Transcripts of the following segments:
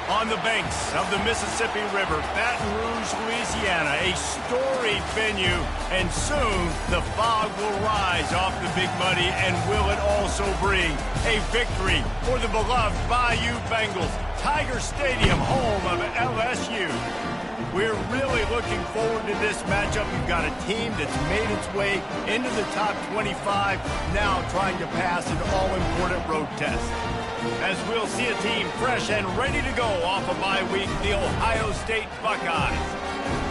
On the banks of the Mississippi River, Baton Rouge, Louisiana, a storied venue, and soon the fog will rise off the Big Muddy, and will it also bring a victory for the beloved Bayou Bengals, Tiger Stadium, home of LSU. We're really looking forward to this matchup. You've got a team that's made its way into the top 25, now trying to pass an all-important road test. As we'll see a team fresh and ready to go off a bye week, the Ohio State Buckeyes,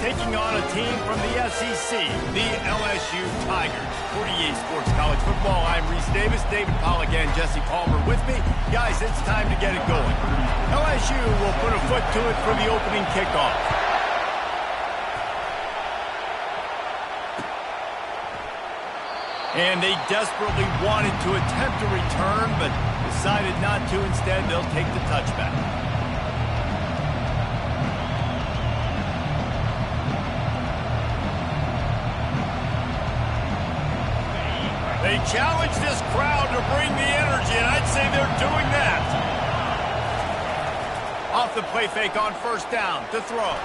taking on a team from the SEC, the LSU Tigers. 48 Sports College Football, I'm Reese Davis, David Pollack and Jesse Palmer with me. Guys, it's time to get it going. LSU will put a foot to it for the opening kickoff. And they desperately wanted to attempt a return, but decided not to. Instead, they'll take the touchback. They challenge this crowd to bring the energy, and I'd say they're doing that. Off the play fake on first down to throw.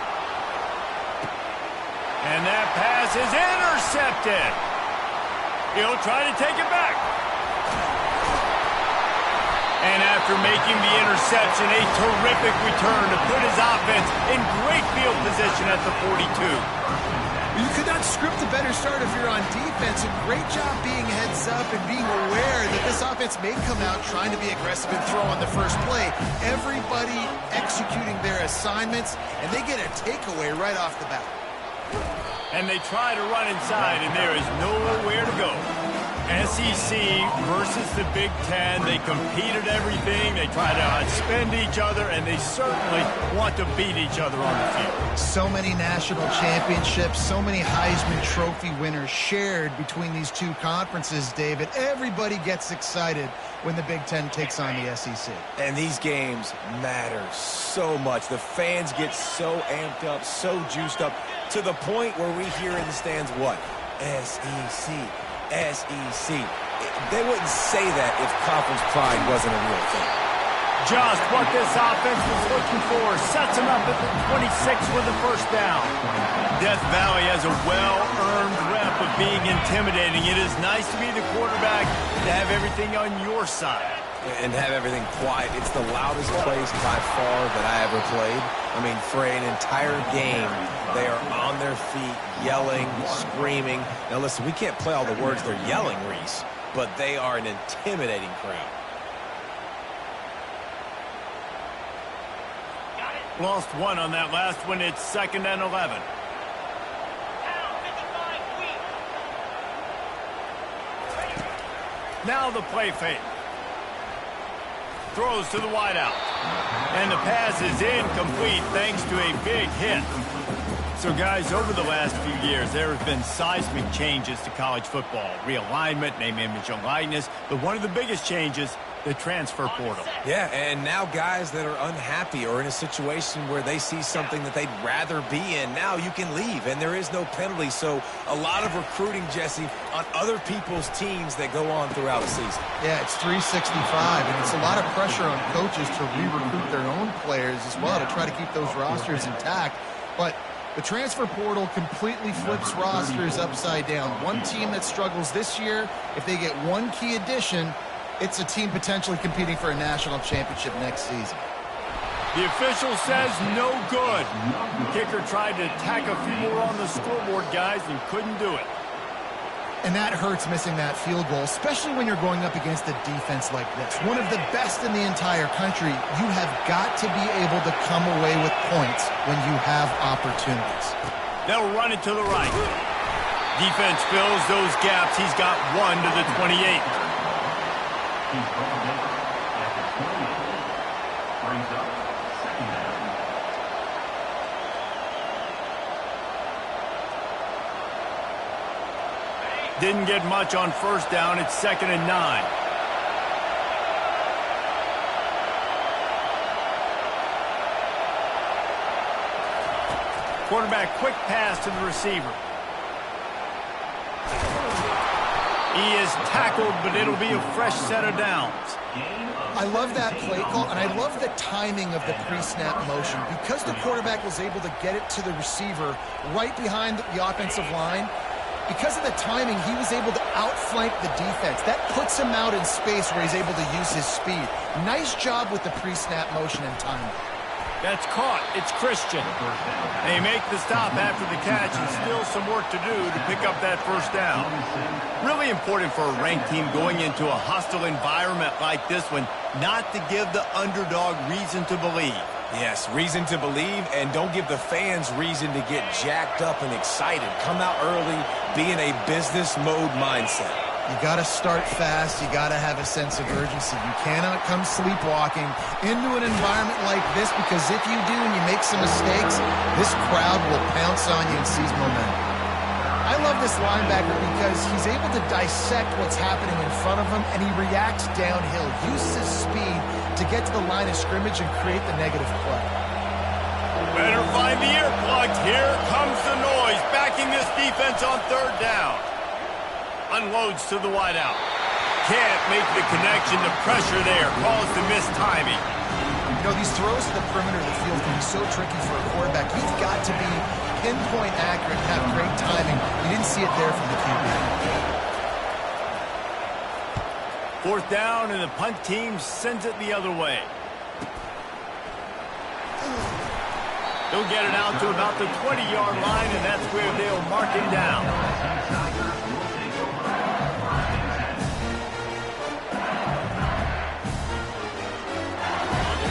And that pass is intercepted. He'll try to take it back. And after making the interception, a terrific return to put his offense in great field position at the 42. You could not script a better start if you're on defense. A great job being heads up and being aware that this offense may come out trying to be aggressive and throw on the first play. Everybody executing their assignments, and they get a takeaway right off the bat. And they try to run inside, and there is nowhere to go. SEC versus the Big Ten. They compete at everything. They try to outspend each other, and they certainly want to beat each other on the field. So many national championships, so many Heisman Trophy winners shared between these two conferences, David. Everybody gets excited when the Big Ten takes on the SEC. And these games matter so much. The fans get so amped up, so juiced up, to the point where we hear in the stands what? SEC. SEC. They wouldn't say that if conference pride wasn't a real thing. Just what this offense was looking for. Sets him up at the 26 with the first down. Death Valley has a well-earned rep of being intimidating. It is nice to be the quarterback, to have everything on your side. And have everything quiet. It's the loudest place by far that I ever played. I mean, for an entire game, they are on their feet, yelling, screaming. Now, listen, we can't play all the words they're yelling, Reese, but they are an intimidating crowd. Lost one on that last one. It's 2nd and 11. Now the play fake. Throws to the wideout. And the pass is incomplete thanks to a big hit. So, guys, over the last few years, there have been seismic changes to college football. Realignment, name, image, and likeness. But one of the biggest changes, the transfer portal. Yeah, and now guys that are unhappy or in a situation where they see something that they'd rather be in, now you can leave, and there is no penalty. So a lot of recruiting, Jesse, on other people's teams that go on throughout the season. Yeah, it's 365, and it's a lot of pressure on coaches to re-recruit their own players as well to try to keep those rosters intact. But the transfer portal completely flips rosters upside down. One team that struggles this year, if they get one key addition, it's a team potentially competing for a national championship next season. The official says no good. The kicker tried to tack a few more on the scoreboard, guys, and couldn't do it. And that hurts, missing that field goal, especially when you're going up against a defense like this. One of the best in the entire country. You have got to be able to come away with points when you have opportunities. They'll run it to the right. Defense fills those gaps. He's got one to the 28. Brings up 2nd down. Didn't get much on first down. It's 2nd and 9. Quarterback quick pass to the receiver. He is tackled, but it'll be a fresh set of downs. I love that play call, and I love the timing of the pre-snap motion. Because the quarterback was able to get it to the receiver right behind the offensive line, because of the timing, he was able to outflank the defense. That puts him out in space where he's able to use his speed. Nice job with the pre-snap motion and timing. That's caught. It's Christian. They make the stop after the catch, and still some work to do to pick up that first down. Really important for a ranked team going into a hostile environment like this one, not to give the underdog reason to believe. Yes, reason to believe, and don't give the fans reason to get jacked up and excited. Come out early, be in a business mode mindset. You got to start fast. You got to have a sense of urgency. You cannot come sleepwalking into an environment like this, because if you do and you make some mistakes, this crowd will pounce on you and seize momentum. I love this linebacker because he's able to dissect what's happening in front of him, and he reacts downhill, uses his speed to get to the line of scrimmage and create the negative play. Better find the earplugs. Here comes the noise, backing this defense on third down. Unloads to the wideout. Can't make the connection. The pressure there caused the missed timing. You know, these throws to the perimeter of the field can be so tricky for a quarterback. You've got to be pinpoint accurate and have great timing. You didn't see it there from the QB. Fourth down, and the punt team sends it the other way. They'll get it out to about the 20-yard line, and that's where they'll mark him down.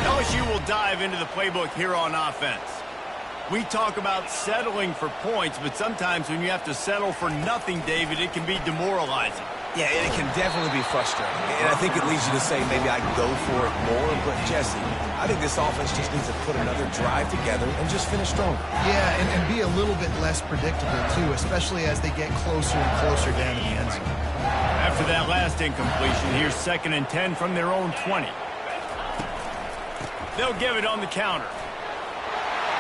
LSU will dive into the playbook here on offense. We talk about settling for points, but sometimes when you have to settle for nothing, David, it can be demoralizing. Yeah, it can definitely be frustrating. And I think it leads you to say maybe I can go for it more. But, Jesse, I think this offense just needs to put another drive together and just finish stronger. Yeah, and be a little bit less predictable, too, especially as they get closer and closer down to the end zone. After that last incompletion, here's 2nd and 10 from their own 20. They'll give it on the counter.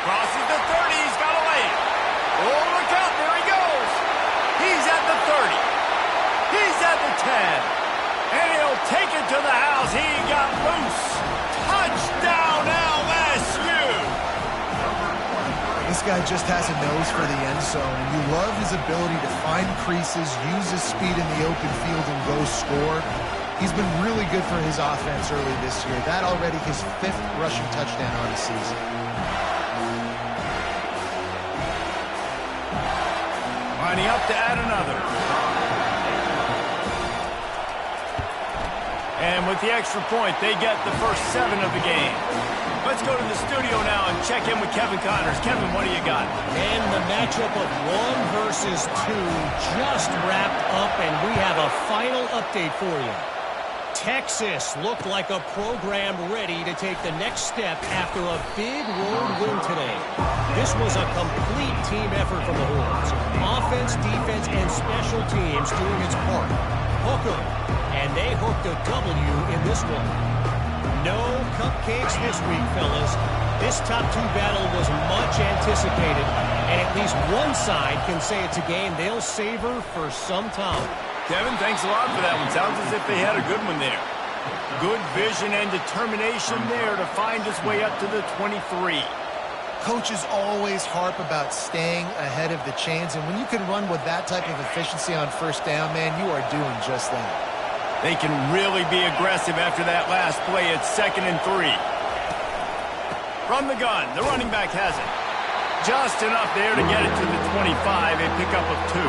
Crosses the 30. He's got a lane. Oh, look out. There he goes. He's at the 30. He's at the 10. And he'll take it to the house. He got loose. Touchdown, LSU. This guy just has a nose for the end zone, and you love his ability to find creases, use his speed in the open field, and go score. He's been really good for his offense early this year. That already his 5th rushing touchdown on the season. Lining up to add another. And with the extra point, they get the first 7 of the game. Let's go to the studio now and check in with Kevin Connors. Kevin, what do you got? And the matchup of 1 versus 2 just wrapped up, and we have a final update for you. Texas looked like a program ready to take the next step after a big road win today. This was a complete team effort from the Horns. Offense, defense, and special teams doing its part. Hooker, and they hooked a W in this one. No cupcakes this week, fellas. This top 2 battle was much anticipated, and at least one side can say it's a game they'll savor for some time. Kevin, thanks a lot for that one. Sounds as if they had a good one there. Good vision and determination there to find his way up to the 23. Coaches always harp about staying ahead of the chains, and when you can run with that type of efficiency on first down, man, you are doing just that. They can really be aggressive after that last play. It's 2nd and 3. From the gun, the running back has it. Just enough there to get it to the 25, a pickup of 2.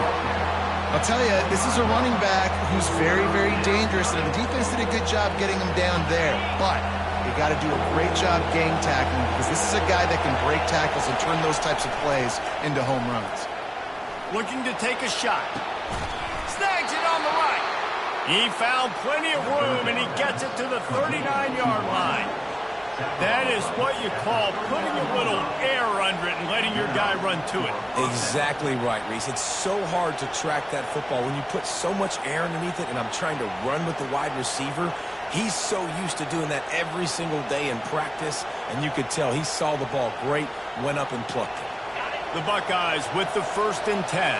I'll tell you, this is a running back who's very, very dangerous, and the defense did a good job getting him down there. But you got to do a great job gang tackling, because this is a guy that can break tackles and turn those types of plays into home runs. Looking to take a shot. Snags it on the right. He found plenty of room, and he gets it to the 39-yard line. That is what you call putting a little air under it and letting your guy run to it. Exactly right, Reese. It's so hard to track that football when you put so much air underneath it, and I'm trying to run with the wide receiver. He's so used to doing that every single day in practice, and you could tell he saw the ball great, went up and plucked it. The Buckeyes with the 1st and 10.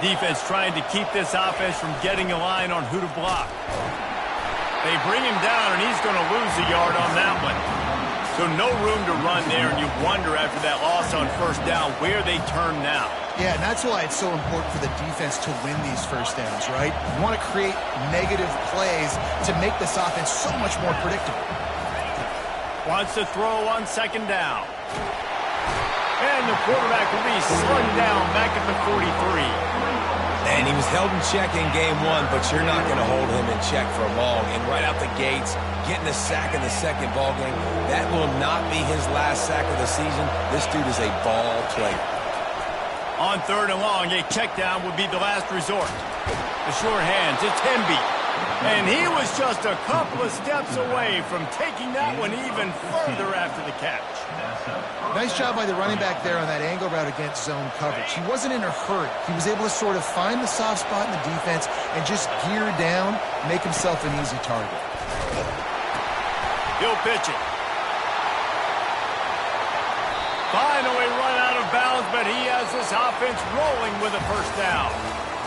Defense trying to keep this offense from getting a line on who to block. They bring him down, and he's going to lose a yard on that one. So no room to run there, and you wonder after that loss on first down where they turn now. Yeah, and that's why it's so important for the defense to win these first downs, right? You want to create negative plays to make this offense so much more predictable. Wants to throw on second down. And the quarterback will be slung down back at the 43. And he was held in check in game one, but you're not going to hold him in check for long. And right out the gates, getting a sack in the second ball game, that will not be his last sack of the season. This dude is a ball player. On third and long, a check down would be the last resort. The short hands, it's Hemby. And he was just a couple of steps away from taking that one even further after the catch. Nice job by the running back there on that angle route against zone coverage. He wasn't in a hurry. He was able to sort of find the soft spot in the defense and just gear down, make himself an easy target. He'll pitch it. Finally run out of bounds, but he has this offense rolling with a first down.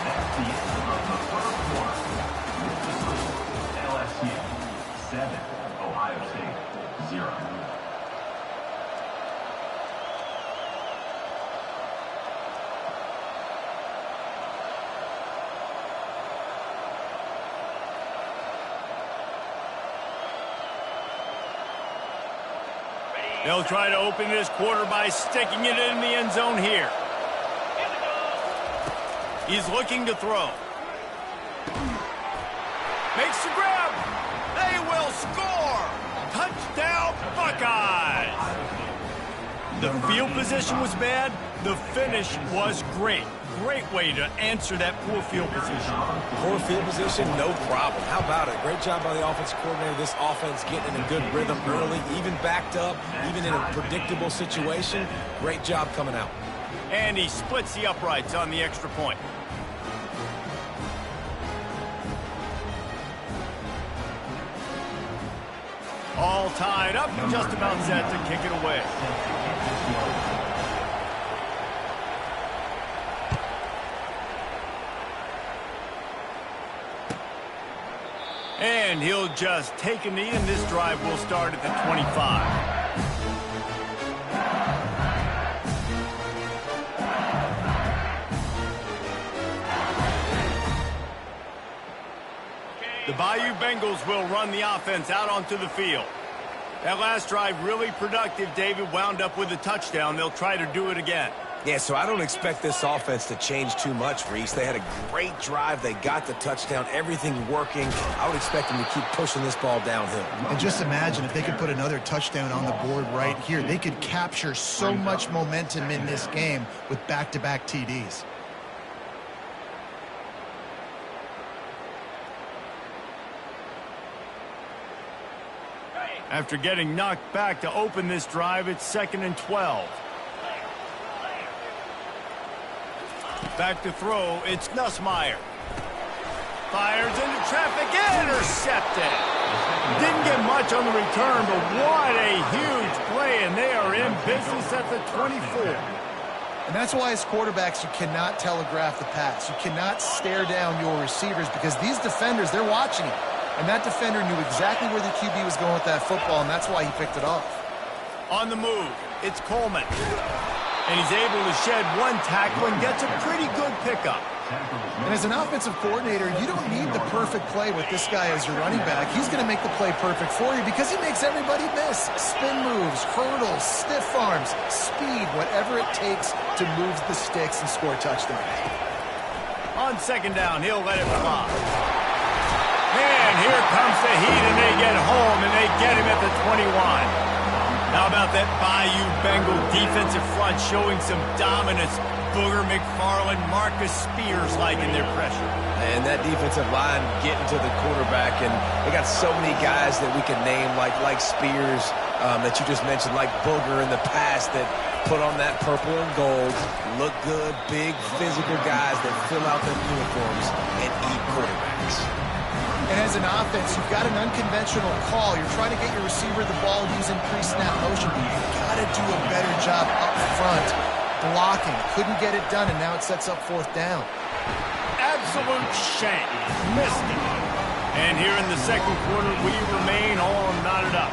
That's the end of the first quarter. LSU 7, Ohio State 0. They'll try to open this quarter by sticking it in the end zone here. He's looking to throw. Makes the grab. They will score. Touchdown, Buckeyes. The field position was bad. The finish was great. Great way to answer that poor field position. Poor field position, no problem. How about it? Great job by the offensive coordinator. This offense getting in a good rhythm early, even backed up, even in a predictable situation. Great job coming out. And he splits the uprights on the extra point. All tied up, just about set to kick it away. And he'll just take a knee, and this drive will start at the 25. The Bayou Bengals will run the offense out onto the field. That last drive really productive. David wound up with a touchdown. They'll try to do it again. Yeah, so I don't expect this offense to change too much, Reese. They had a great drive. They got the touchdown. Everything working. I would expect them to keep pushing this ball downhill. And just imagine if they could put another touchdown on the board right here. They could capture so much momentum in this game with back-to-back TDs. After getting knocked back to open this drive, it's 2nd and 12. Back to throw, it's Nussmeier. Fires into traffic, intercepted. Didn't get much on the return, but what a huge play, and they are in business at the 24. And that's why as quarterbacks, you cannot telegraph the pass. You cannot stare down your receivers because these defenders, they're watching it. And that defender knew exactly where the QB was going with that football, and that's why he picked it off. On the move, it's Coleman. And he's able to shed one tackle and gets a pretty good pickup. And as an offensive coordinator, you don't need the perfect play with this guy as your running back. He's going to make the play perfect for you because he makes everybody miss. Spin moves, hurdles, stiff arms, speed, whatever it takes to move the sticks and score touchdowns. On second down, he'll let it fly. And here comes the heat, and they get home, and they get him at the 21. How about that Bayou Bengal defensive front showing some dominance? Booger McFarland, Marcus Spears liking their pressure. And that defensive line getting to the quarterback, and they got so many guys that we can name like Spears that you just mentioned, like Booger in the past that put on that purple and gold, look good, big physical guys that fill out their uniforms and eat quarterbacks. And as an offense, you've got an unconventional call. You're trying to get your receiver the ball using pre-snap motion, but you've got to do a better job up front blocking. Couldn't get it done, and now it sets up 4th down. Absolute shank. Missed it. And here in the second quarter, we remain all knotted up.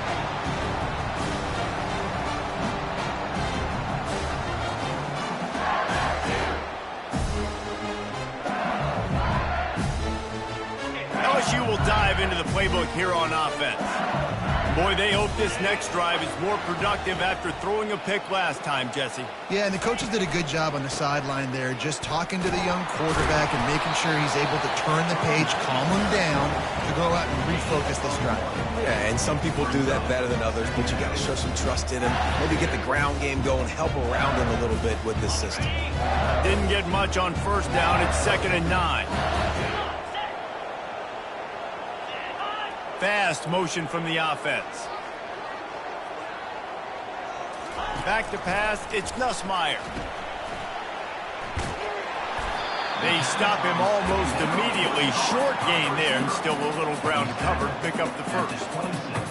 LSU will dive into the playbook here on offense. Boy, they hope this next drive is more productive after throwing a pick last time, Jesse. Yeah, and the coaches did a good job on the sideline there, just talking to the young quarterback and making sure he's able to turn the page, calm him down, to go out and refocus this drive. Yeah, and some people do that better than others, but you got to show some trust in him. Maybe get the ground game going, help around him a little bit with this system. Didn't get much on first down. It's 2nd and 9. Fast motion from the offense. Back to pass, it's Nussmeier. They stop him almost immediately. Short gain there, and still a little ground covered. Pick up the first.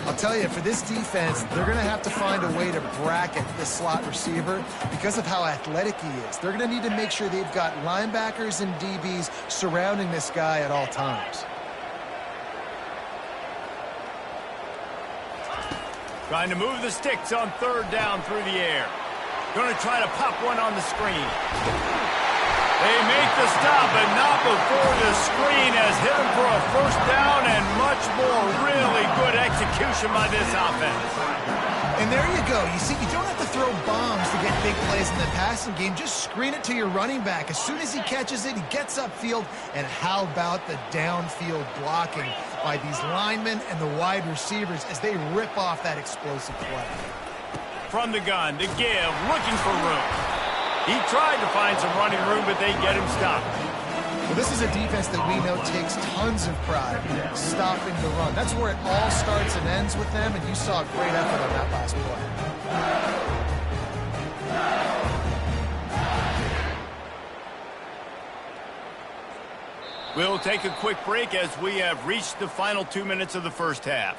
I'll tell you, for this defense, they're going to have to find a way to bracket this slot receiver because of how athletic he is. They're going to need to make sure they've got linebackers and DBs surrounding this guy at all times. Trying to move the sticks on 3rd down through the air. Going to try to pop one on the screen. They make the stop, but not before the screen has hit him for a first down and much more. Really good execution by this offense. And there you go. You see, you don't have to throw bombs to get big plays in the passing game. Just screen it to your running back. As soon as he catches it, he gets upfield. And how about the downfield blocking by these linemen and the wide receivers as they rip off that explosive play. From the gun, the give, looking for room. He tried to find some running room, but they get him stopped. Well, this is a defense that we know takes tons of pride in stopping the run. That's where it all starts and ends with them, and you saw a great effort on that last play. We'll take a quick break as we have reached the final 2 minutes of the first half.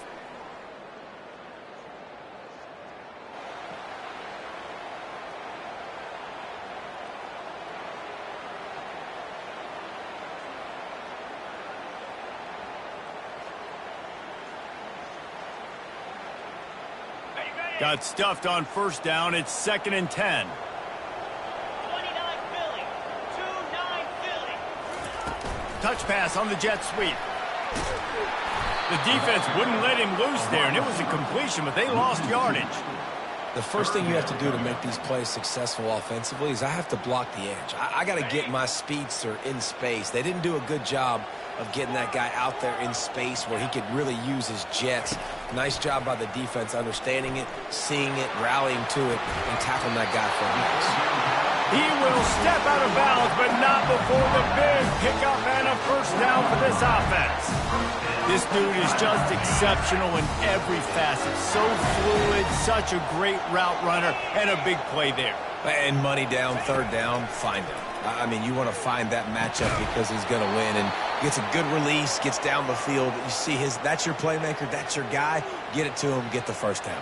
Got stuffed on first down. It's 2nd and 10. 29 Philly. 2-9 Philly. Touch pass on the jet sweep. The defense wouldn't let him loose there, and it was a completion, but they lost yardage. The first thing you have to do to make these plays successful offensively is I have to block the edge. I got to get my speedster in space. They didn't do a good job of getting that guy out there in space where he could really use his jets. Nice job by the defense understanding it, seeing it, rallying to it, and tackling that guy for a loss. He will step out of bounds, but not before the big pickup and a first down for this offense. This dude is just exceptional in every facet. So fluid, such a great route runner, and a big play there. And money down, 3rd down, find him. I mean, you want to find that matchup because he's going to win, and gets a good release, gets down the field. You see that's your playmaker, that's your guy. Get it to him, get the first down.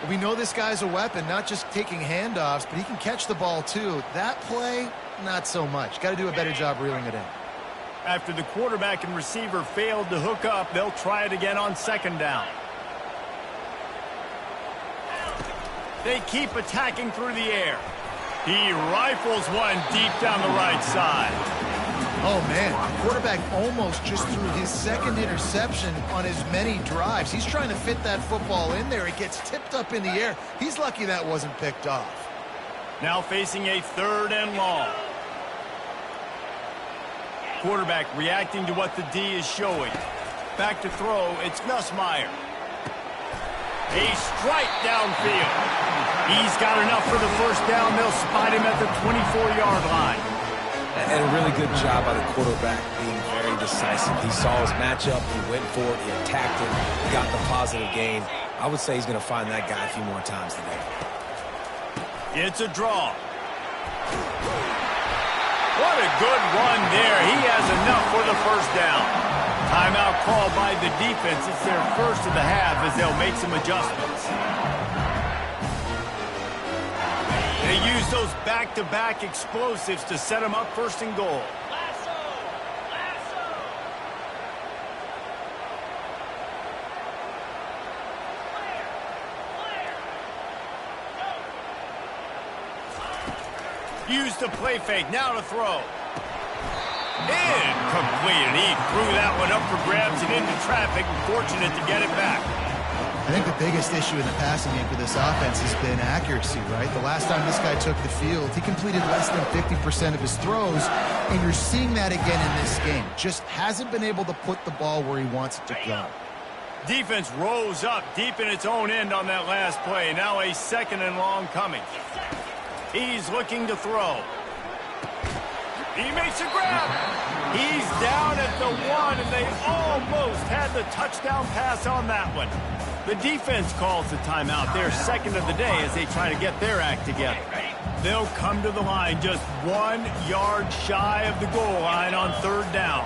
We know this guy's a weapon, not just taking handoffs, but he can catch the ball too. That play, not so much. Got to do a better job reeling it in. After the quarterback and receiver failed to hook up, they'll try it again on 2nd down. They keep attacking through the air. He rifles one deep down the right side. Oh, man, the quarterback almost just threw his 2nd interception on as many drives. He's trying to fit that football in there. It gets tipped up in the air. He's lucky that wasn't picked off. Now facing a 3rd and long. Quarterback reacting to what the D is showing. Back to throw, it's Nussmeier. A strike downfield. He's got enough for the first down. They'll spot him at the 24-yard line. And a really good job by the quarterback being very decisive. He saw his matchup, he went for it, he attacked it, got the positive gain. I would say he's going to find that guy a few more times today. It's a draw. What a good run there. He has enough for the first down. Timeout called by the defense. It's their first of the half as they'll make some adjustments. They use those back-to-back explosives to set them up 1st and goal. Use the play fake. Now to throw. Incomplete. And he threw that one up for grabs and into traffic. Fortunate to get it back. I think the biggest issue in the passing game for this offense has been accuracy, right? The last time this guy took the field, he completed less than 50% of his throws, and you're seeing that again in this game. Just hasn't been able to put the ball where he wants it to go. Defense rose up deep in its own end on that last play. Now a 2nd and long coming. He's looking to throw. He makes a grab. He's down at the 1, and they almost had the touchdown pass on that one. The defense calls the timeout, their 2nd of the day, as they try to get their act together. They'll come to the line just 1 yard shy of the goal line on 3rd down.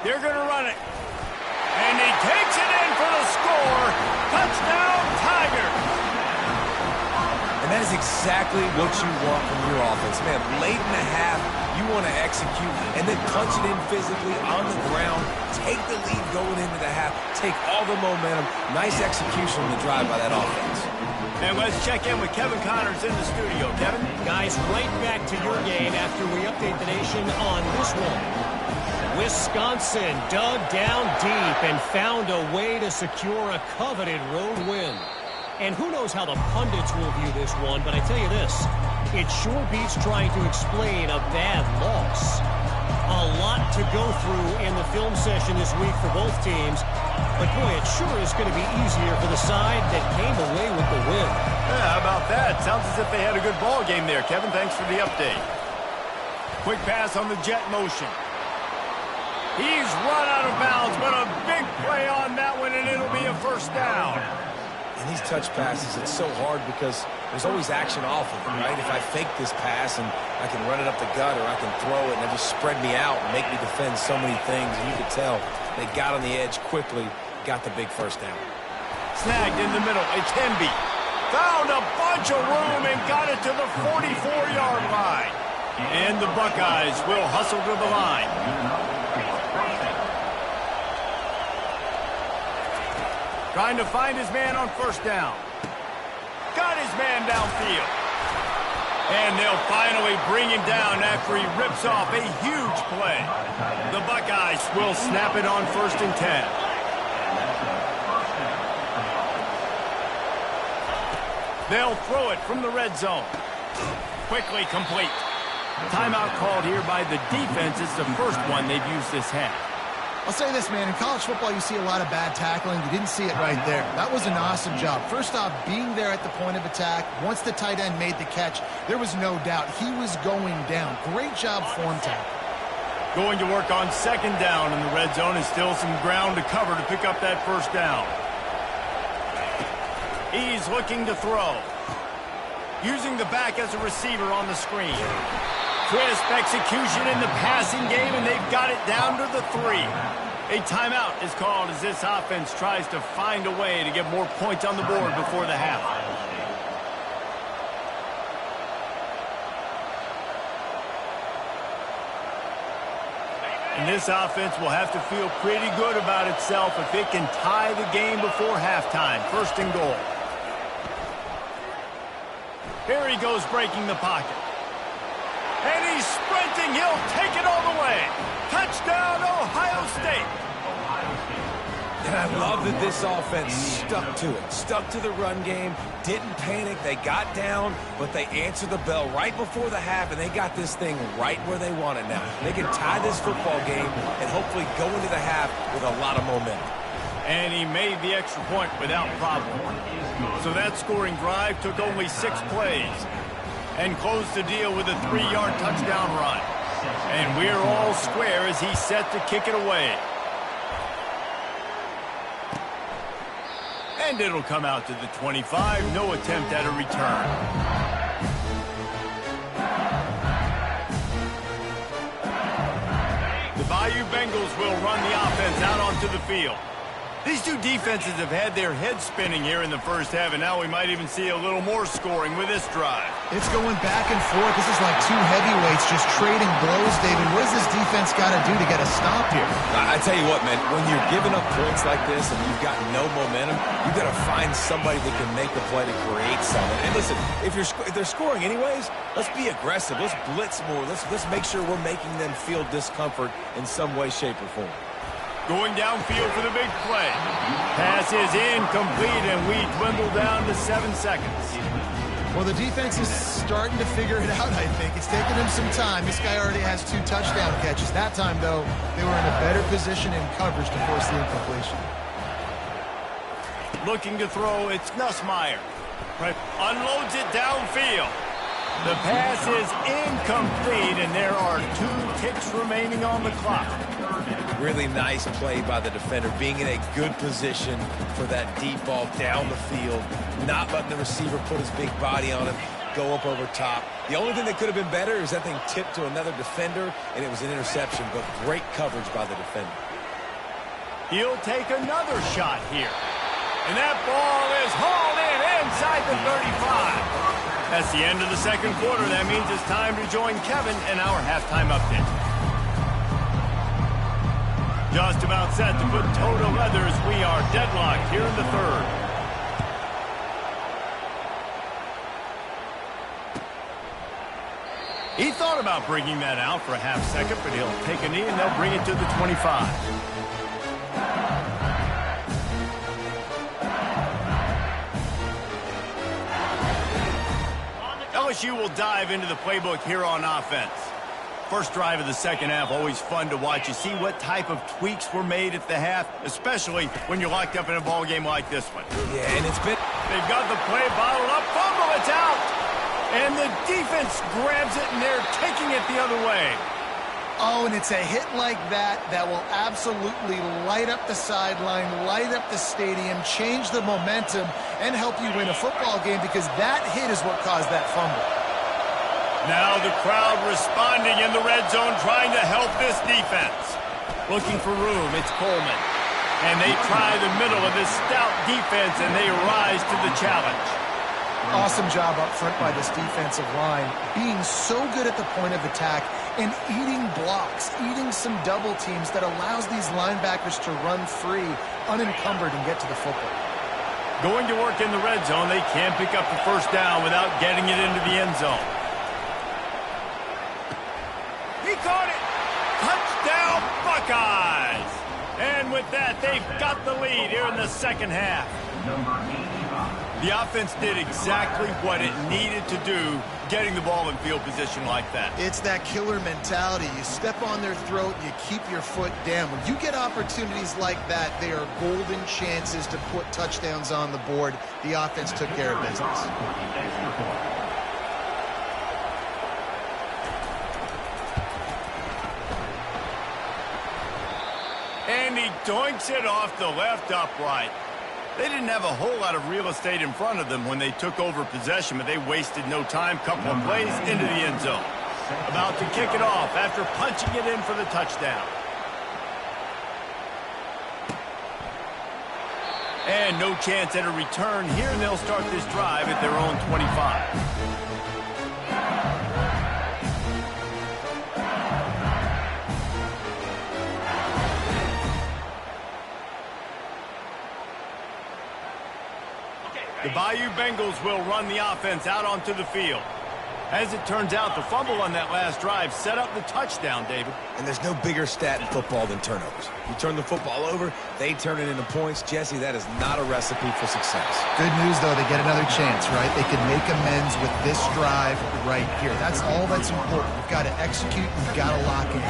They're going to run it. And he takes it in for the score. Touchdown, Tigers. And that is exactly what you want from your offense. Man, late in the half, you want to execute and then punch it in physically on the ground. Take the lead going into the half. Take all the momentum. Nice execution on the drive by that offense. And let's check in with Kevin Connors in the studio. Kevin? Guys, right back to your game after we update the nation on this one. Wisconsin dug down deep and found a way to secure a coveted road win. And who knows how the pundits will view this one, but I tell you this, it sure beats trying to explain a bad loss. A lot to go through in the film session this week for both teams, but boy, it sure is going to be easier for the side that came away with the win. Yeah, how about that? Sounds as if they had a good ball game there. Kevin, thanks for the update. Quick pass on the jet motion. He's run out of bounds, but a big play on that one, and it'll be a 1st down. And these touch passes, it's so hard because there's always action off of it, right? If I fake this pass and I can run it up the gut or I can throw it and it just spread me out and make me defend so many things, and you could tell they got on the edge quickly, got the big 1st down. Snagged in the middle. It's Hemby. Found a bunch of room and got it to the 44-yard line. And the Buckeyes will hustle to the line. Trying to find his man on 1st down. Got his man downfield. And they'll finally bring him down after he rips off a huge play. The Buckeyes will snap it on 1st and 10. They'll throw it from the red zone. Quickly complete. Timeout called here by the defense. It's the first one they've used this half. I'll say this, man. In college football, you see a lot of bad tackling. You didn't see it right there. That was an awesome job. First off, being there at the point of attack. Once the tight end made the catch, there was no doubt he was going down. Great job form tackle. Going to work on 2nd down in the red zone, and still some ground to cover to pick up that 1st down. He's looking to throw. Using the back as a receiver on the screen. Crisp execution in the passing game, and they've got it down to the 3. A timeout is called as this offense tries to find a way to get more points on the board before the half. And this offense will have to feel pretty good about itself if it can tie the game before halftime. 1st and goal. Here he goes breaking the pocket. And he's sprinting. He'll take it all the way. Touchdown, Ohio State. And I love that this offense stuck to it. Stuck to the run game. Didn't panic. They got down, but they answered the bell right before the half, and they got this thing right where they want it now. They can tie this football game and hopefully go into the half with a lot of momentum. And he made the extra point without problem. So that scoring drive took only 6 plays. And closed the deal with a 3-yard touchdown run. And we're all square as he's set to kick it away. And it'll come out to the 25. No attempt at a return. The Bayou Bengals will run the offense out onto the field. These two defenses have had their heads spinning here in the first half, and now we might even see a little more scoring with this drive. It's going back and forth. This is like two heavyweights just trading blows, David. What does this defense got to do to get a stop here? I tell you what, man, when you're giving up points like this and you've got no momentum, you've got to find somebody that can make the play to create something. And listen, if they're scoring anyways, let's be aggressive. Let's blitz more. Let's make sure we're making them feel discomfort in some way, shape, or form. Going downfield for the big play. Pass is incomplete, and we dwindle down to 7 seconds. Well, the defense is starting to figure it out, I think. It's taken them some time. This guy already has 2 touchdown catches. That time, though, they were in a better position in coverage to force the incompletion. Looking to throw, it's Nussmeier. Unloads it downfield. The pass is incomplete, and there are 2 ticks remaining on the clock. Really nice play by the defender, being in a good position for that deep ball down the field, not letting the receiver put his big body on him, go up over top. The only thing that could have been better is that thing tipped to another defender, and it was an interception, but great coverage by the defender. He'll take another shot here. And that ball is hauled in inside the 35. That's the end of the second quarter. That means it's time to join Kevin in our halftime update. Just about set to put total leathers. We are deadlocked here in the third. He thought about bringing that out for a half second, but he'll take a knee and they'll bring it to the 25. LSU will dive into the playbook here on offense. First drive of the second half, always fun to watch. You see what type of tweaks were made at the half, especially when you're locked up in a ball game like this one. Yeah, and it's been... They've got the play bottled up. Fumble, it's out. And the defense grabs it, and they're taking it the other way. Oh, and it's a hit like that that will absolutely light up the sideline, light up the stadium, change the momentum, and help you win a football game because that hit is what caused that fumble. Now the crowd responding in the red zone, trying to help this defense. Looking for room, it's Coleman. And they try the middle of this stout defense, and they rise to the challenge. Awesome job up front by this defensive line, being so good at the point of attack and eating blocks, eating some double teams that allows these linebackers to run free, unencumbered, and get to the football. Going to work in the red zone, they can't pick up the first down without getting it into the end zone. He caught it! Touchdown, Buckeyes! And with that, they've got the lead here in the second half. The offense did exactly what it needed to do, getting the ball in field position like that. It's that killer mentality. You step on their throat, you keep your foot down. When you get opportunities like that, they are golden chances to put touchdowns on the board. The offense took care of business. And he doinks it off the left upright. They didn't have a whole lot of real estate in front of them when they took over possession, but they wasted no time. Couple of plays into the end zone. About to kick it off after punching it in for the touchdown. And no chance at a return here, and they'll start this drive at their own 25. The Bayou Bengals will run the offense out onto the field. As it turns out, the fumble on that last drive set up the touchdown, David. And there's no bigger stat in football than turnovers. You turn the football over, they turn it into points. Jesse, that is not a recipe for success. Good news, though, they get another chance, right? They can make amends with this drive right here. That's all that's important. You've got to execute, you've got to lock in.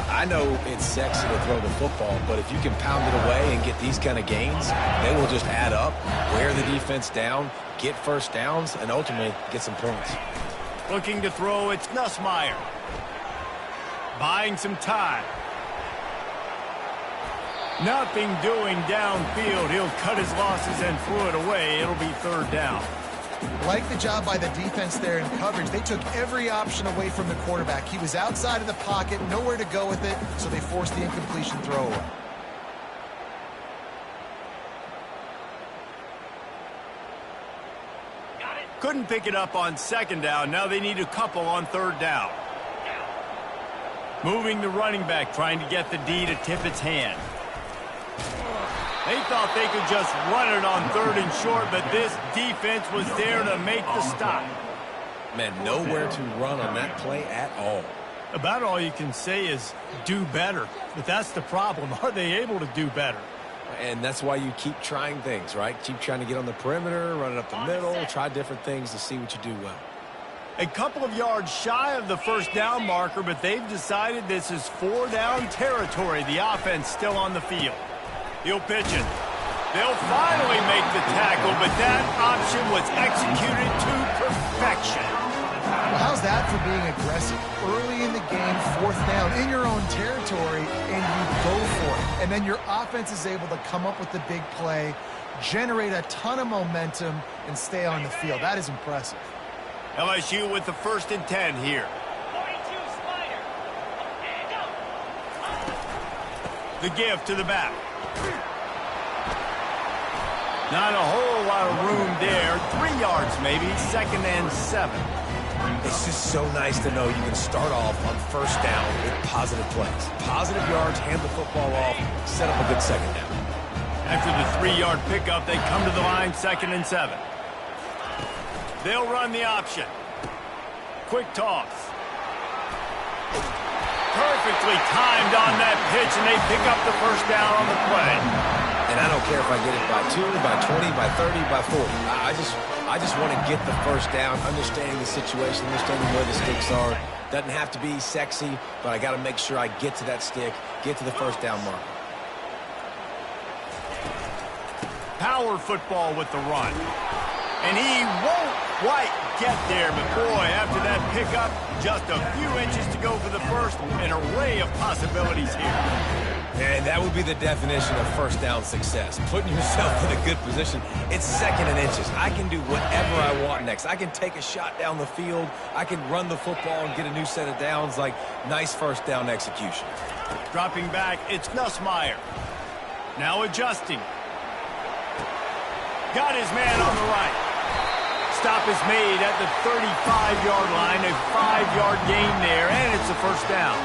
I know it's sexy to throw the football, but if you can pound it away and get these kind of gains, they will just add up, wear the defense down, get first downs, and ultimately get some points. Looking to throw, it's Nussmeier. Buying some time. Nothing doing downfield. He'll cut his losses and throw it away. It'll be third down. Like the job by the defense there in coverage. They took every option away from the quarterback. He was outside of the pocket, nowhere to go with it, so they forced the incompletion throw away. Couldn't pick it up on second down. Now they need a couple on third down. Moving the running back, trying to get the D to tip its hand. They thought they could just run it on third and short, but this defense was there to make the stop. Man, nowhere to run on that play at all. About all you can say is do better. But that's the problem. Are they able to do better? And that's why you keep trying things, right? Keep trying to get on the perimeter, run it up the middle, try different things to see what you do well. A couple of yards shy of the first down marker, but they've decided this is 4-down territory. The offense still on the field. He'll pitch it. They'll finally make the tackle, but that option was executed to perfection. Well, how's that for being aggressive? Early in the game, 4th down, in your own territory, and you go for it. And then your offense is able to come up with the big play, generate a ton of momentum, and stay on the field. That is impressive. LSU with the 1st and 10 here. 42 Spider. And go. The give to the back. Not a whole lot of room there. 3 yards maybe, 2nd and 7. It's just so nice to know you can start off on first down with positive plays. Positive yards, hand the football off, set up a good second down. After the 3-yard pickup, they come to the line, 2nd and 7. They'll run the option. Quick toss. Perfectly timed on that pitch, and they pick up the first down on the play. And I don't care if I get it by 2, by 20, by 30, by 40. I just want to get the first down, understanding the situation, understanding where the sticks are. Doesn't have to be sexy, but I got to make sure I get to that stick, get to the first down marker. Power football with the run. And he won't quite get there, but boy, after that pickup, just a few inches to go for the first. An array of possibilities here. And that would be the definition of first down success. Putting yourself in a good position. It's 2nd and inches. I can do whatever I want next. I can take a shot down the field. I can run the football and get a new set of downs. Like, nice first down execution. Dropping back, it's Nussmeier. Now adjusting. Got his man on the right. Stop is made at the 35-yard line. A 5-yard gain there, and it's a first down.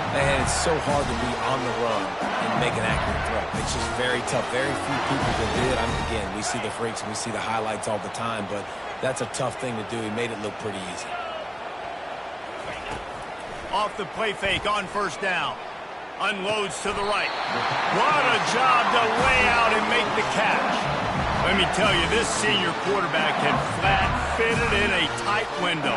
And it's so hard to be on the run and make an accurate throw. It's just very tough. Very few people can do it. Again, we see the freaks and we see the highlights all the time, but that's a tough thing to do. He made it look pretty easy. Off the play fake on first down. Unloads to the right. What a job to lay out and make the catch. Let me tell you, this senior quarterback can flat fit it in a tight window.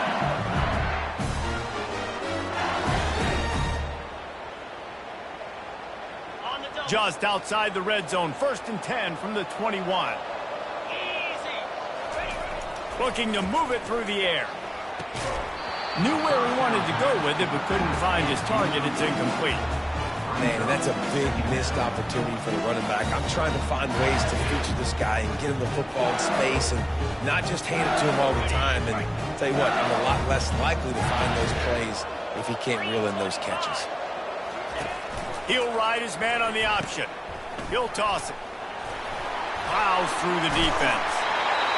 Just outside the red zone, 1st and 10 from the 21. Easy. Looking to move it through the air. Knew where he wanted to go with it, but couldn't find his target. It's incomplete. Man, that's a big missed opportunity for the running back. I'm trying to find ways to feature this guy and get him the football in space and not just hand it to him all the time. And I'll tell you what, I'm a lot less likely to find those plays if he can't reel in those catches. He'll ride his man on the option. He'll toss it. Plows through the defense.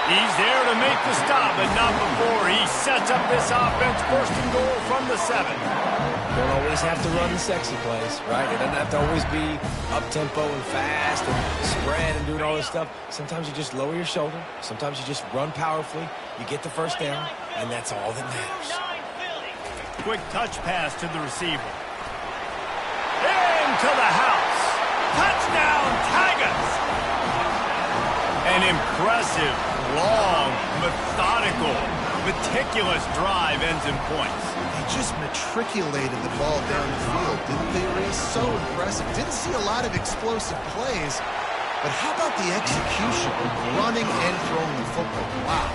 He's there to make the stop, but not before he sets up this offense. 1st and goal from the 7. Don't always have to run the sexy plays, right? It doesn't have to always be up-tempo and fast and spread and doing all this stuff. Sometimes you just lower your shoulder. Sometimes you just run powerfully. You get the first down, and that's all that matters. Quick touch pass to the receiver. Into the house. Touchdown, Tigers! An impressive, long, methodical, meticulous drive ends in points. They just matriculated the ball down the field, didn't they, Reese? So impressive. Didn't see a lot of explosive plays, but how about the execution, running and throwing the football? Wow.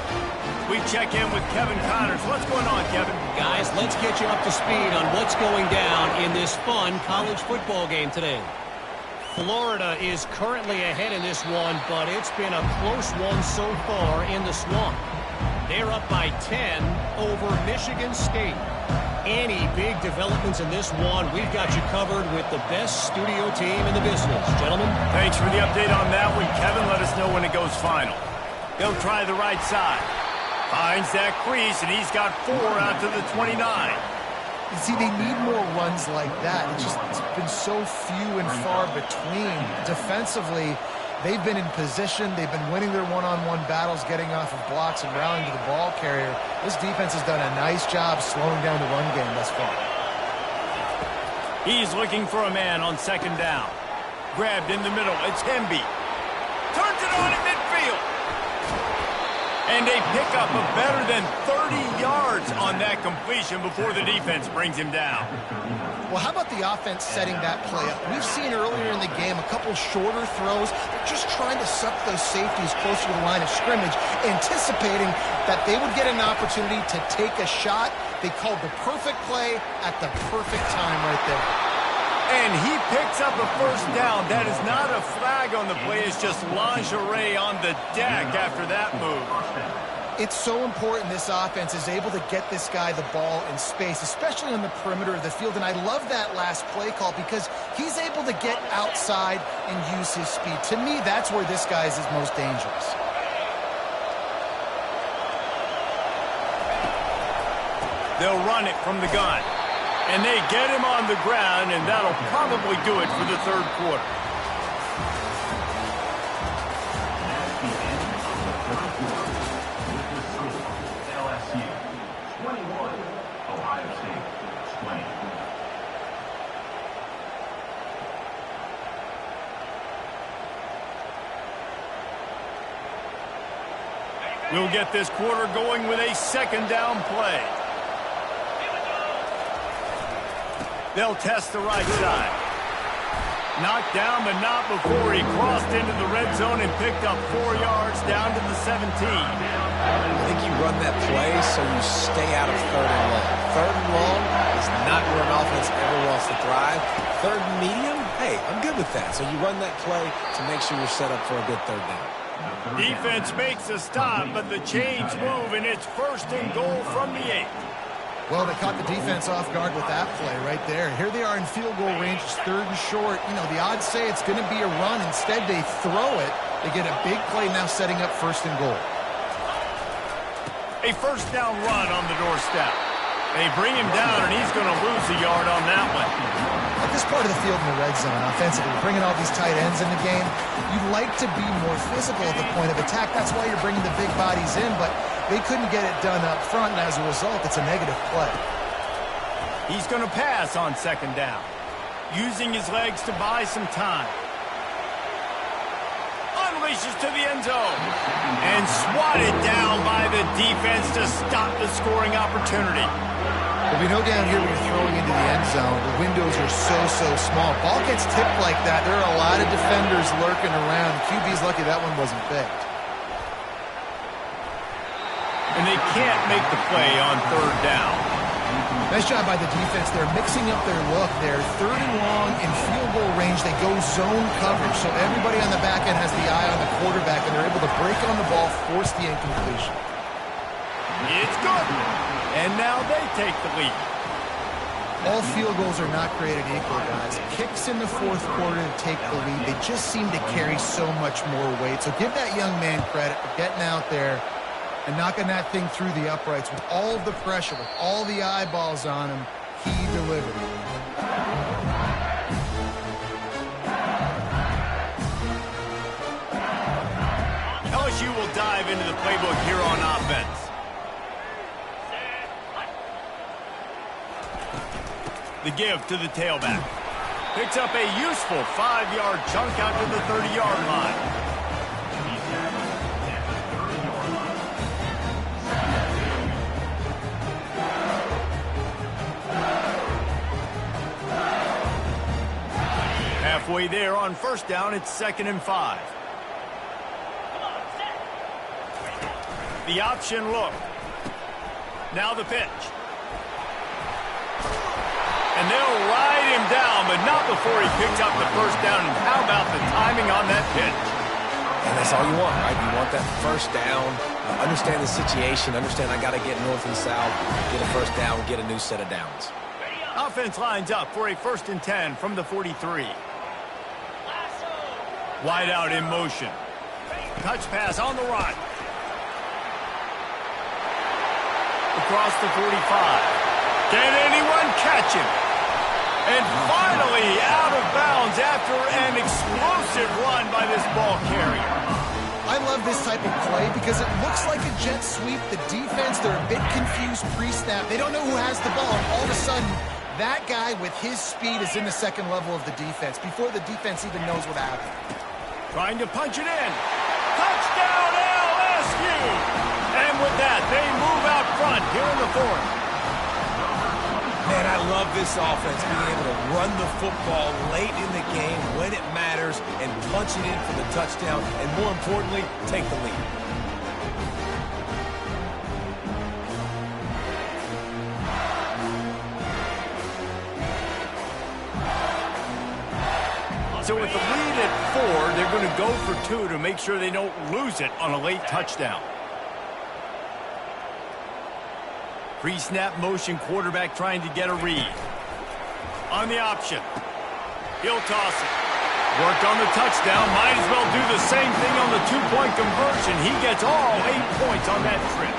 We check in with Kevin Connors. What's going on, Kevin? Guys, let's get you up to speed on what's going down in this fun college football game today. Florida is currently ahead in this one, but it's been a close one so far in the Swamp. They're up by 10 over Michigan State. Any big developments in this one, we've got you covered with the best studio team in the business. Gentlemen? Thanks for the update on that one, Kevin. Let us know when it goes final. They'll try the right side. Finds that crease, and he's got 4 out to the 29. You see, they need more runs like that. It's been so few and far between. Defensively, they've been in position. They've been winning their one-on-one battles, getting off of blocks and rallying to the ball carrier. This defense has done a nice job slowing down the run game thus far. He's looking for a man on second down. Grabbed in the middle. It's Hemby. Turns it on in midfield. And they pick up a better than 30 yards on that completion before the defense brings him down. Well, how about the offense setting that play up? We've seen earlier in the game a couple shorter throws. They're just trying to suck those safeties closer to the line of scrimmage, anticipating that they would get an opportunity to take a shot. They called the perfect play at the perfect time right there. And he picks up a first down. That is not a flag on the play. It's just lingerie on the deck after that move. It's so important this offense is able to get this guy the ball in space, especially on the perimeter of the field. And I love that last play call because he's able to get outside and use his speed. To me, that's where this guy is his most dangerous. They'll run it from the gun. And they get him on the ground, and that'll probably do it for the third quarter. LSU 21, Ohio State 20. We'll get this quarter going with a second down play. They'll test the right side. Knocked down, but not before he crossed into the red zone and picked up 4 yards down to the 17. I think you run that play so you stay out of third and long. Third and long is not where an offense ever wants to thrive. Third and medium, hey, I'm good with that. So you run that play to make sure you're set up for a good third down. Defense makes a stop, but the chains move, and it's first and goal from the 8. Well, they caught the defense off guard with that play right there. Here they are in field goal range. It's third and short. You know, the odds say it's going to be a run. Instead, they throw it. They get a big play now setting up first and goal. A first down run on the doorstep. They bring him down, and he's going to lose a yard on that one. At this part of the field in the red zone, offensively, bringing all these tight ends in the game, you'd like to be more physical at the point of attack. That's why you're bringing the big bodies in, but they couldn't get it done up front, and as a result, it's a negative play. He's going to pass on second down, using his legs to buy some time. Unleashes to the end zone, and swatted down by the defense to stop the scoring opportunity. But we know down here when you're throwing into the end zone, the windows are so small. Ball gets tipped like that, there are a lot of defenders lurking around. QB's lucky that one wasn't picked. And they can't make the play on third down. Nice job by the defense. They're mixing up their look. They're third and long in field goal range. They go zone coverage, so everybody on the back end has the eye on the quarterback, and they're able to break on the ball, force the incompletion. It's good. And now they take the lead. All field goals are not created equal, guys. Kicks in the fourth quarter to take the lead. They just seem to carry so much more weight. So give that young man credit for getting out there and knocking that thing through the uprights with all of the pressure, with all the eyeballs on him. He delivered. LSU will dive into the playbook here on offense. The give to the tailback. Picks up a useful 5-yard chunk out to the 30-yard line. Halfway there on first down, it's 2nd and 5. The option look. Now the pitch. And they'll ride him down, but not before he picks up the first down. And how about the timing on that pitch? And that's all you want, right? You want that first down, understand the situation, understand I got to get north and south, get a first down, get a new set of downs. Offense lines up for a 1st and 10 from the 43. Wide out in motion. Touch pass on the run. across the 45. Can anyone catch him? And finally out of bounds after an explosive run by this ball carrier. I love this type of play because it looks like a jet sweep. The defense, they're a bit confused pre-snap. They don't know who has the ball. And all of a sudden, that guy with his speed is in the second level of the defense before the defense even knows what happened. Trying to punch it in. Touchdown LSU! And with that, they move out front here in the fourth. Man, I love this offense being able to run the football late in the game when it matters and punch it in for the touchdown and, more importantly, take the lead. So with the lead at 4, they're going to go for 2 to make sure they don't lose it on a late touchdown. Pre-snap motion, quarterback trying to get a read. On the option. He'll toss it. Worked on the touchdown. Might as well do the same thing on the 2-point conversion. He gets all 8 points on that trip.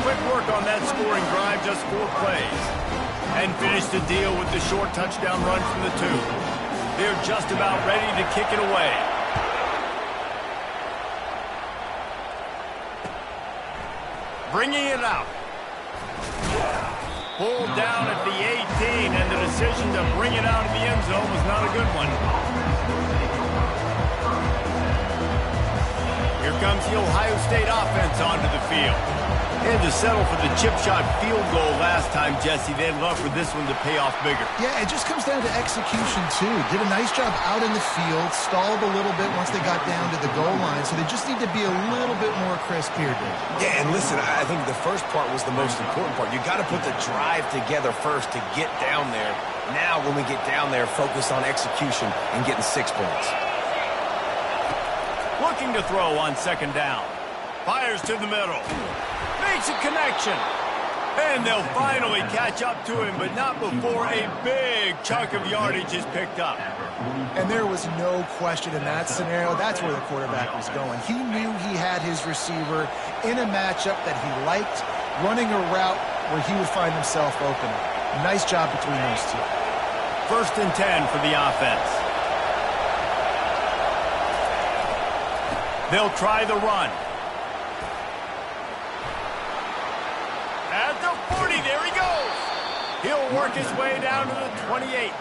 Quick work on that scoring drive, just 4 plays. And finish the deal with the short touchdown run from the 2. They're just about ready to kick it away. Bringing it out. Pulled down at the 18, and the decision to bring it out of the end zone was not a good one. Here comes the Ohio State offense onto the field. They had to settle for the chip shot field goal last time, Jesse. They'd love for this one to pay off bigger. Yeah, it just comes down to execution, too. Did a nice job out in the field, stalled a little bit once they got down to the goal line, so they just need to be a little bit more crisp here, Dave. Yeah, and listen, I think the first part was the most important part. You got to put the drive together first to get down there. Now, when we get down there, focus on execution and getting 6 points. Looking to throw on second down. Fires to the middle. Makes a connection. And they'll finally catch up to him, but not before a big chunk of yardage is picked up. And there was no question in that scenario. That's where the quarterback was going. He knew he had his receiver in a matchup that he liked, running a route where he would find himself open. Nice job between those two. 1st and 10 for the offense. They'll try the run. At the 40, there he goes. He'll work his way down to the 28.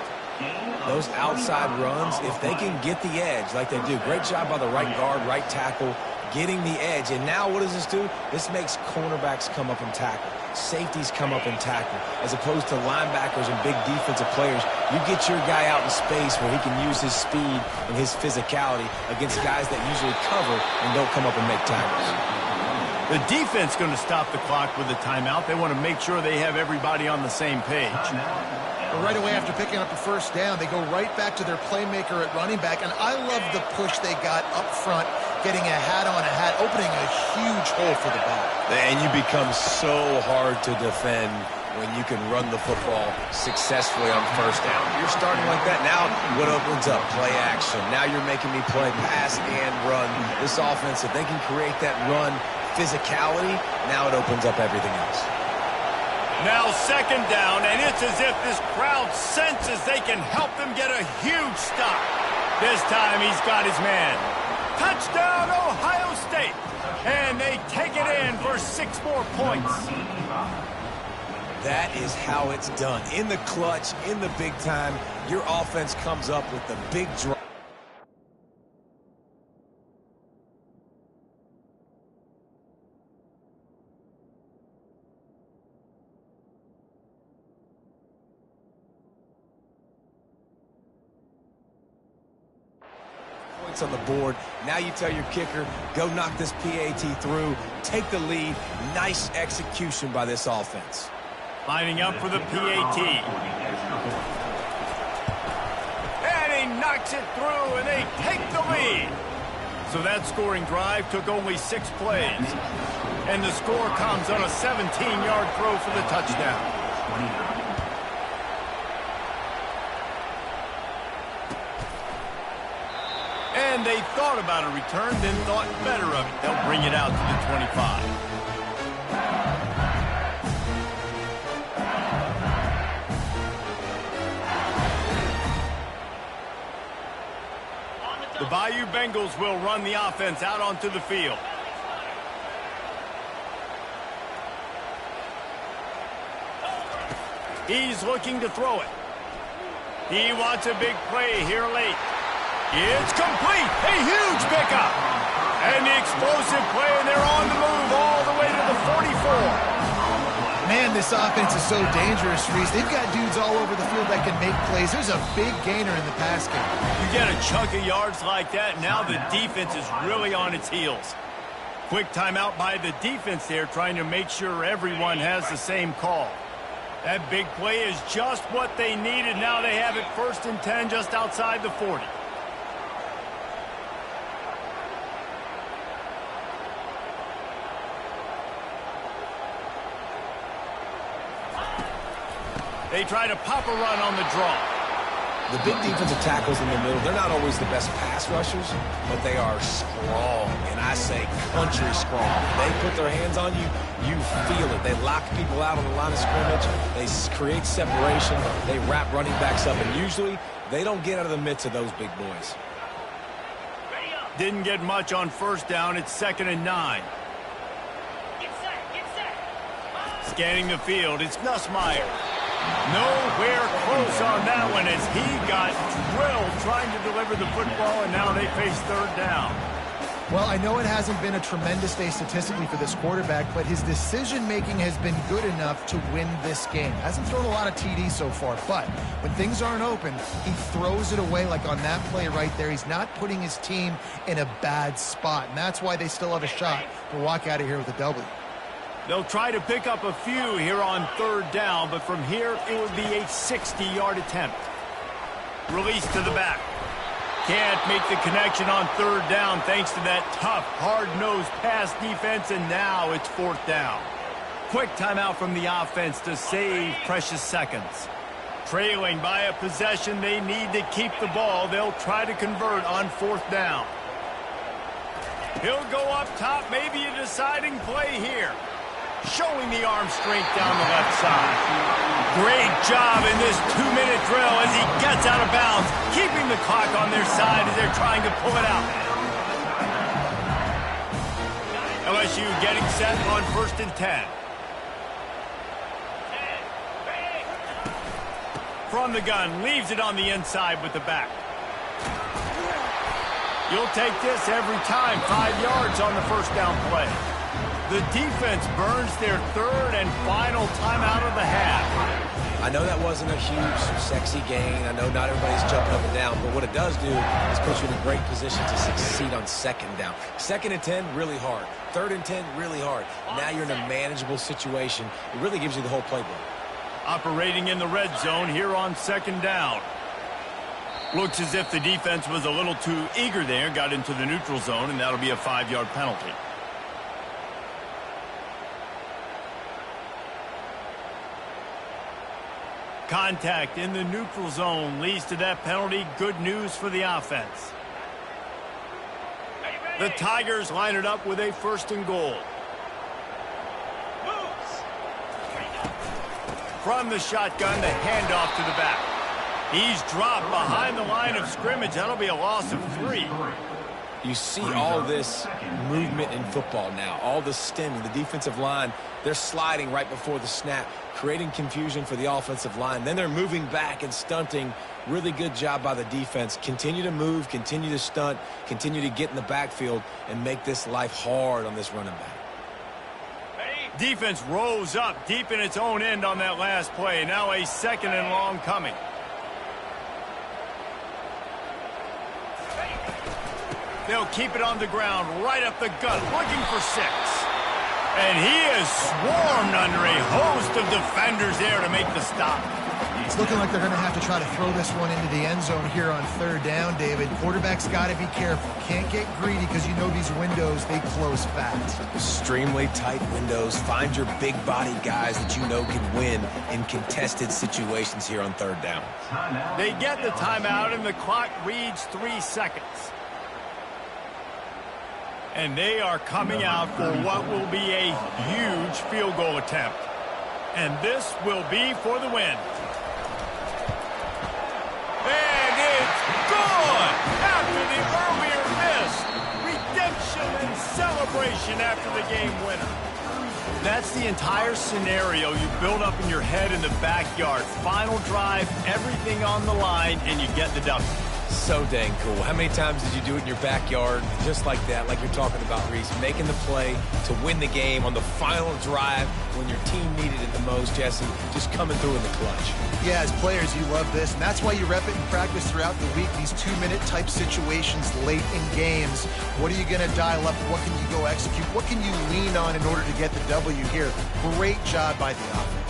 Those outside runs, if they can get the edge like they do, great job by the right guard, right tackle, getting the edge. And now what does this do? This makes cornerbacks come up and tackle. Safeties come up and tackle. As opposed to linebackers and big defensive players, you get your guy out in space where he can use his speed and his physicality against guys that usually cover and don't come up and make tackles. The defense going to stop the clock with a timeout. They want to make sure they have everybody on the same page. But right away after picking up a first down, they go right back to their playmaker at running back. And I love the push they got up front, getting a hat on a hat, opening a huge hole for the ball. And you become so hard to defend when you can run the football successfully on first down. You're starting like that. Now what opens up? Play action. Now you're making me play pass and run. This offense, if they can create that run physicality, now it opens up everything else. Now second down, and it's as if this crowd senses they can help them get a huge stop. This time he's got his man. Touchdown, Ohio State. And they take it in for 6 more points. That is how it's done. In the clutch, in the big time, your offense comes up with the big drive. On the board. Now you tell your kicker, go knock this PAT through, take the lead. Nice execution by this offense. Lining up for the PAT. And he knocks it through, and they take the lead. So that scoring drive took only 6 plays. And the score comes on a 17-yard throw for the touchdown. And they thought about a return, then thought better of it. They'll bring it out to the 25. Bayou Bengals will run the offense out onto the field. He's looking to throw it. He wants a big play here late. It's complete. A huge pickup. And the explosive play, and they're on the move all the way to the 44. Man, this offense is so dangerous, Reese. They've got dudes all over the field that can make plays. There's a big gainer in the pass game. You get a chunk of yards like that, now the defense is really on its heels. Quick timeout by the defense there, trying to make sure everyone has the same call. That big play is just what they needed. Now they have it 1st and 10 just outside the 40. They try to pop a run on the draw. The big defensive tackles in the middle, they're not always the best pass rushers, but they are strong, and I say country strong. They put their hands on you, you feel it. They lock people out on the line of scrimmage. They create separation. They wrap running backs up, and usually they don't get out of the midst of those big boys. Didn't get much on 1st down. It's 2nd and 9. Get set, get set. Scanning the field, it's Nussmeier. Nowhere close on that one as he got drilled trying to deliver the football, and now they face 3rd down. Well, I know it hasn't been a tremendous day statistically for this quarterback, but his decision-making has been good enough to win this game. Hasn't thrown a lot of TDs so far, but when things aren't open, he throws it away like on that play right there. He's not putting his team in a bad spot, and that's why they still have a shot to walk out of here with a W. They'll try to pick up a few here on 3rd down, but from here it would be a 60-yard attempt. Release to the back. Can't make the connection on 3rd down thanks to that tough, hard-nosed pass defense, and now it's 4th down. Quick timeout from the offense to save precious seconds. Trailing by a possession, they need to keep the ball. They'll try to convert on 4th down. He'll go up top, maybe a deciding play here. Showing the arm strength down the left side. Great job in this 2-minute drill as he gets out of bounds, keeping the clock on their side as they're trying to pull it out. LSU getting set on 1st and 10. From the gun, leaves it on the inside with the back. You'll take this every time. 5 yards on the 1st down play. The defense burns their 3rd and final timeout of the half. I know that wasn't a huge, sexy gain. I know not everybody's jumping up and down, but what it does do is put you in a great position to succeed on 2nd down. 2nd and 10, really hard. 3rd and 10, really hard. Now you're in a manageable situation. It really gives you the whole playbook. Operating in the red zone here on 2nd down. Looks as if the defense was a little too eager there, got into the neutral zone, and that'll be a 5-yard penalty. Contact in the neutral zone leads to that penalty. Good news for the offense. The Tigers line it up with a 1st and goal. From the shotgun, the handoff to the back. He's dropped behind the line of scrimmage. That'll be a loss of 3. You see all this movement in football now, all the stemming, the defensive line, they're sliding right before the snap, creating confusion for the offensive line. Then they're moving back and stunting. Really good job by the defense. Continue to move, continue to stunt, continue to get in the backfield, and make this life hard on this running back. Defense rose up deep in its own end on that last play. Now a 2nd and long coming. They'll keep it on the ground, right up the gut, looking for 6. And he is swarmed under a host of defenders there to make the stop. It's looking like they're going to have to try to throw this one into the end zone here on 3rd down, David. Quarterback's got to be careful. Can't get greedy because you know these windows, they close fast. Extremely tight windows. Find your big body guys that you know can win in contested situations here on 3rd down. They get the timeout and the clock reads 3 seconds. And they are coming out for what will be a huge field goal attempt. And this will be for the win. And it's good! After the early celebration after the game winner. That's the entire scenario you build up in your head in the backyard. Final drive, everything on the line, and you get the W. So dang cool. How many times did you do it in your backyard just like that, like you're talking about, Reese? Making the play to win the game on the final drive when your team needed it the most, Jesse, just coming through in the clutch. Yeah, as players, you love this, and that's why you rep it in practice throughout the week, these 2-minute type situations late in games. What are you going to dial up? What can you go execute? What can you lean on in order to get the W here? Great job by the offense.